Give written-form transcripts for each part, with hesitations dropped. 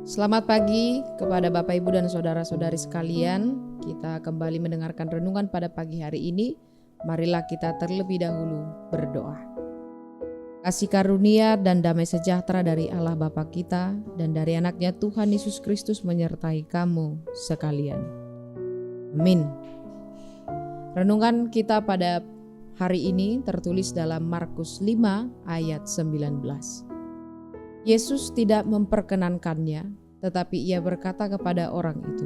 Selamat pagi kepada Bapak, Ibu, dan saudara-saudari sekalian. Kita kembali mendengarkan renungan pada pagi hari ini. Marilah kita terlebih dahulu berdoa. Kasih karunia dan damai sejahtera dari Allah Bapa kita dan dari anaknya Tuhan Yesus Kristus menyertai kamu sekalian. Amin. Renungan kita pada hari ini tertulis dalam Markus 5 ayat 19. Yesus tidak memperkenankannya, tetapi ia berkata kepada orang itu,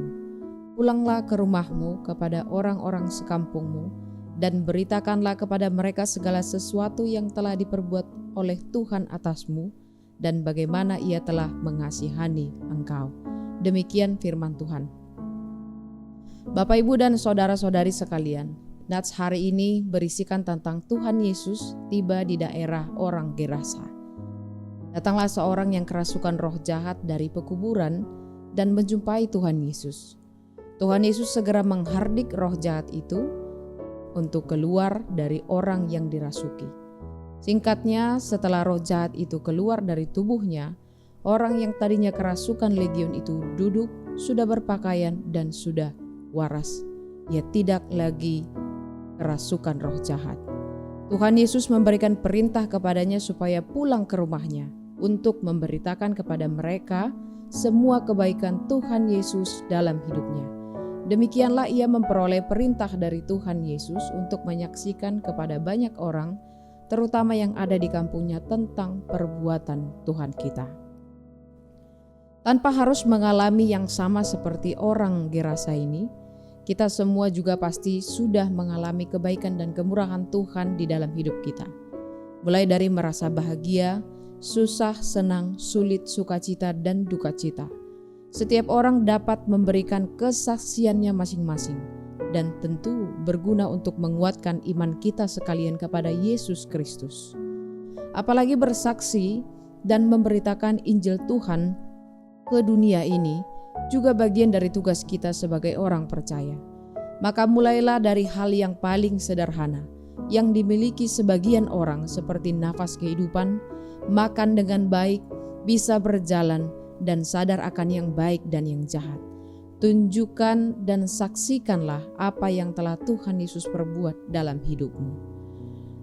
"Pulanglah ke rumahmu kepada orang-orang sekampungmu dan beritakanlah kepada mereka segala sesuatu yang telah diperbuat oleh Tuhan atasmu dan bagaimana ia telah mengasihani engkau." Demikian firman Tuhan. Bapak, Ibu, dan saudara-saudari sekalian, nats hari ini berisikan tentang Tuhan Yesus tiba di daerah orang Gerasa. Datanglah seorang yang kerasukan roh jahat dari pekuburan dan menjumpai Tuhan Yesus. Tuhan Yesus segera menghardik roh jahat itu untuk keluar dari orang yang dirasuki. Singkatnya, setelah roh jahat itu keluar dari tubuhnya, orang yang tadinya kerasukan legiun itu duduk, sudah berpakaian dan sudah waras. Ia tidak lagi kerasukan roh jahat. Tuhan Yesus memberikan perintah kepadanya supaya pulang ke rumahnya untuk memberitakan kepada mereka semua kebaikan Tuhan Yesus dalam hidupnya. Demikianlah ia memperoleh perintah dari Tuhan Yesus untuk menyaksikan kepada banyak orang, terutama yang ada di kampungnya, tentang perbuatan Tuhan kita. Tanpa harus mengalami yang sama seperti orang Gerasa ini, kita semua juga pasti sudah mengalami kebaikan dan kemurahan Tuhan di dalam hidup kita. Mulai dari merasa bahagia, susah, senang, sulit, sukacita, dan duka cita. Setiap orang dapat memberikan kesaksiannya masing-masing dan tentu berguna untuk menguatkan iman kita sekalian kepada Yesus Kristus. Apalagi bersaksi dan memberitakan Injil Tuhan ke dunia ini juga bagian dari tugas kita sebagai orang percaya. Maka mulailah dari hal yang paling sederhana yang dimiliki sebagian orang, seperti nafas kehidupan, makan dengan baik, bisa berjalan, dan sadar akan yang baik dan yang jahat. Tunjukkan dan saksikanlah apa yang telah Tuhan Yesus perbuat dalam hidupmu.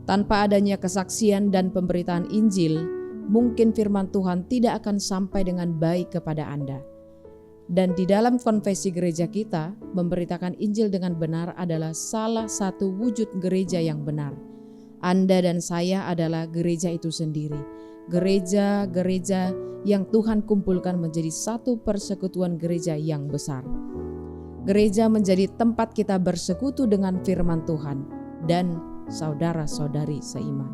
Tanpa adanya kesaksian dan pemberitaan Injil, mungkin firman Tuhan tidak akan sampai dengan baik kepada Anda. Dan di dalam konfesi gereja kita, memberitakan Injil dengan benar adalah salah satu wujud gereja yang benar. Anda dan saya adalah gereja itu sendiri. Gereja-gereja yang Tuhan kumpulkan menjadi satu persekutuan gereja yang besar. Gereja menjadi tempat kita bersekutu dengan firman Tuhan dan saudara-saudari seiman.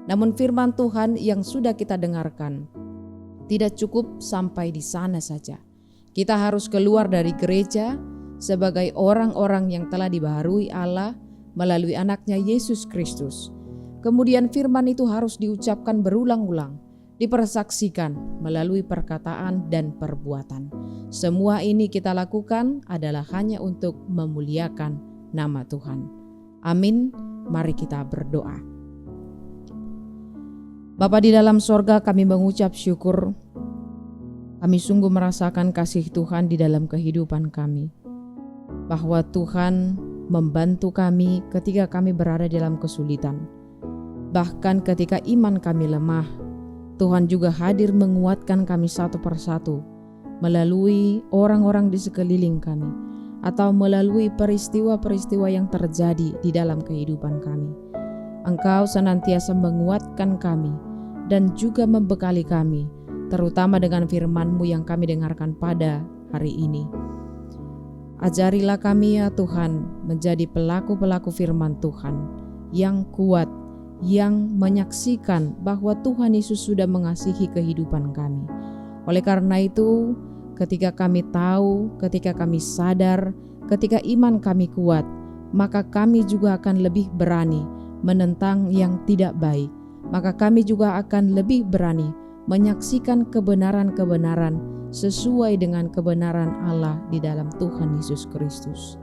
Namun firman Tuhan yang sudah kita dengarkan tidak cukup sampai di sana saja. Kita harus keluar dari gereja sebagai orang-orang yang telah dibaharui Allah melalui anaknya Yesus Kristus. Kemudian firman itu harus diucapkan berulang-ulang, dipersaksikan melalui perkataan dan perbuatan. Semua ini kita lakukan adalah hanya untuk memuliakan nama Tuhan. Amin. Mari kita berdoa. Bapa di dalam sorga, kami mengucap syukur. Kami sungguh merasakan kasih Tuhan di dalam kehidupan kami. Bahwa Tuhan membantu kami ketika kami berada dalam kesulitan. Bahkan ketika iman kami lemah, Tuhan juga hadir menguatkan kami satu persatu melalui orang-orang di sekeliling kami atau melalui peristiwa-peristiwa yang terjadi di dalam kehidupan kami. Engkau senantiasa menguatkan kami dan juga membekali kami, terutama dengan firman-Mu yang kami dengarkan pada hari ini. Ajarilah kami ya Tuhan menjadi pelaku-pelaku firman Tuhan yang kuat, yang menyaksikan bahwa Tuhan Yesus sudah mengasihi kehidupan kami. Oleh karena itu, ketika kami tahu, ketika kami sadar, ketika iman kami kuat, maka kami juga akan lebih berani menentang yang tidak baik. Maka kami juga akan lebih berani menyaksikan kebenaran-kebenaran sesuai dengan kebenaran Allah di dalam Tuhan Yesus Kristus.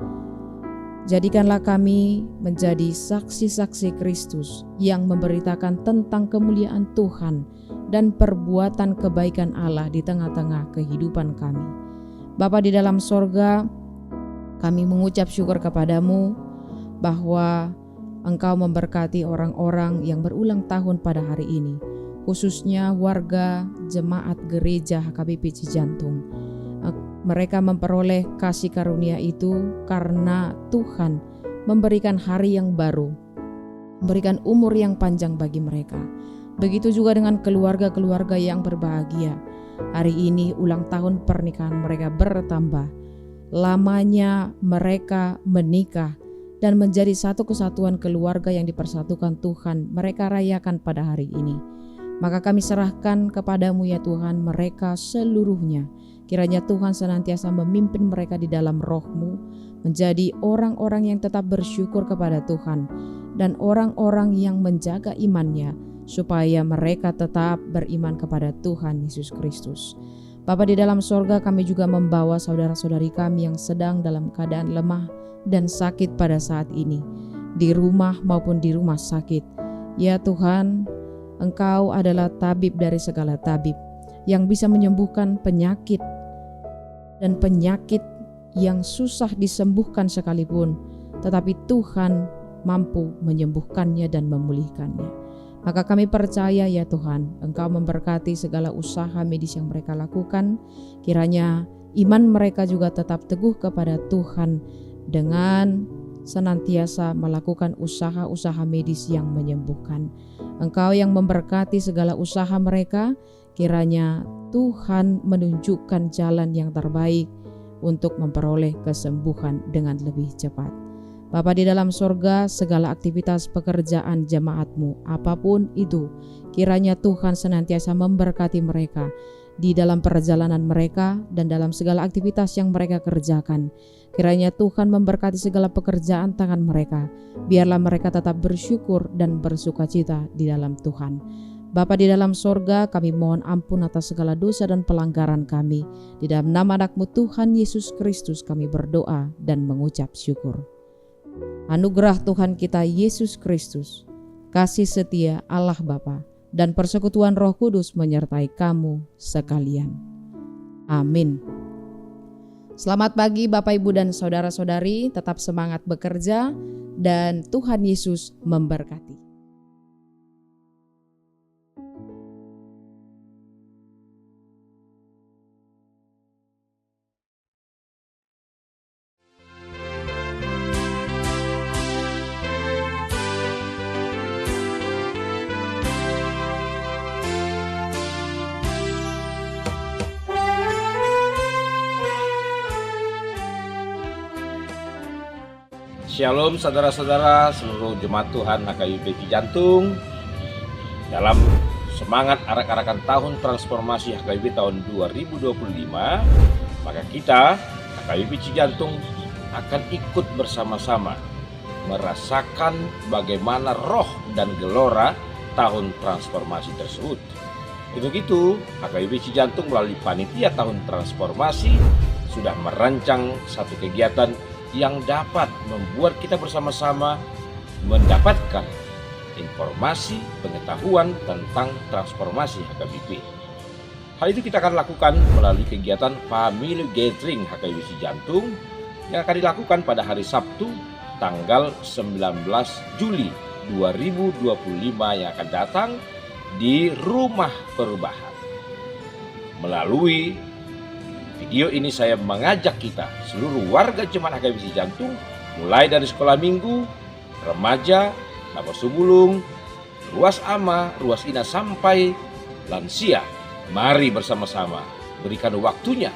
Jadikanlah kami menjadi saksi-saksi Kristus yang memberitakan tentang kemuliaan Tuhan dan perbuatan kebaikan Allah di tengah-tengah kehidupan kami. Bapa di dalam sorga, kami mengucap syukur kepadamu bahwa Engkau memberkati orang-orang yang berulang tahun pada hari ini, khususnya warga jemaat gereja HKBP Cijantung. Mereka memperoleh kasih karunia itu karena Tuhan memberikan hari yang baru, memberikan umur yang panjang bagi mereka. Begitu juga dengan keluarga-keluarga yang berbahagia. Hari ini ulang tahun pernikahan mereka bertambah. Lamanya mereka menikah dan menjadi satu kesatuan keluarga yang dipersatukan Tuhan mereka rayakan pada hari ini. Maka kami serahkan kepadamu ya Tuhan mereka seluruhnya. Kiranya Tuhan senantiasa memimpin mereka di dalam roh-Mu, menjadi orang-orang yang tetap bersyukur kepada Tuhan dan orang-orang yang menjaga imannya, supaya mereka tetap beriman kepada Tuhan Yesus Kristus. Bapa di dalam sorga, kami juga membawa saudara-saudari kami yang sedang dalam keadaan lemah dan sakit pada saat ini, di rumah maupun di rumah sakit. Ya Tuhan, Engkau adalah tabib dari segala tabib, yang bisa menyembuhkan penyakit dan penyakit yang susah disembuhkan sekalipun, tetapi Tuhan mampu menyembuhkannya dan memulihkannya. Maka kami percaya ya Tuhan, Engkau memberkati segala usaha medis yang mereka lakukan. Kiranya iman mereka juga tetap teguh kepada Tuhan dengan senantiasa melakukan usaha-usaha medis yang menyembuhkan. Engkau yang memberkati segala usaha mereka, kiranya Tuhan menunjukkan jalan yang terbaik untuk memperoleh kesembuhan dengan lebih cepat. Bapa di dalam sorga, segala aktivitas pekerjaan jemaat-Mu, apapun itu, kiranya Tuhan senantiasa memberkati mereka di dalam perjalanan mereka dan dalam segala aktivitas yang mereka kerjakan. Kiranya Tuhan memberkati segala pekerjaan tangan mereka. Biarlah mereka tetap bersyukur dan bersukacita di dalam Tuhan. Bapa di dalam sorga, kami mohon ampun atas segala dosa dan pelanggaran kami. Di dalam nama anak-Mu Tuhan Yesus Kristus kami berdoa dan mengucap syukur. Anugerah Tuhan kita Yesus Kristus, kasih setia Allah Bapa, dan persekutuan Roh Kudus menyertai kamu sekalian. Amin. Selamat pagi Bapak Ibu dan saudara-saudari, tetap semangat bekerja dan Tuhan Yesus memberkati. Shalom saudara-saudara seluruh jemaat Tuhan HKBP Cijantung. Dalam semangat arak-arakan tahun transformasi HKBP tahun 2025, maka kita HKBP Cijantung akan ikut bersama-sama merasakan bagaimana roh dan gelora tahun transformasi tersebut. Untuk itu, HKBP Cijantung melalui panitia tahun transformasi sudah merancang satu kegiatan yang dapat membuat kita bersama-sama mendapatkan informasi, pengetahuan tentang transformasi HKBP. Hal itu kita akan lakukan melalui kegiatan Family Gathering HKBP Cijantung yang akan dilakukan pada hari Sabtu tanggal 19 Juli 2025 yang akan datang di Rumah Perubahan. Melalui video ini saya mengajak kita seluruh warga jemaat HKBP Cijantung, mulai dari sekolah minggu, remaja, Napa Subulung, Ruas Ama, Ruas Ina sampai lansia. Mari bersama-sama berikan waktunya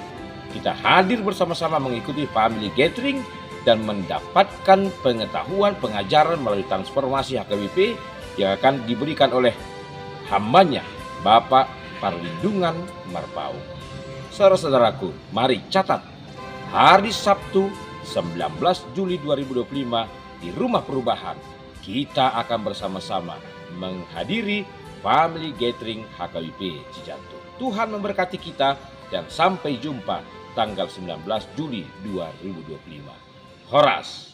kita hadir bersama-sama mengikuti Family Gathering dan mendapatkan pengetahuan pengajaran melalui transformasi HKBP yang akan diberikan oleh hambanya Bapak Perlindungan Marpau. Saudara-saudaraku, mari catat hari Sabtu 19 Juli 2025 di Rumah Perubahan. Kita akan bersama-sama menghadiri Family Gathering HKBP Cijantung. Tuhan memberkati kita dan sampai jumpa tanggal 19 Juli 2025. Horas.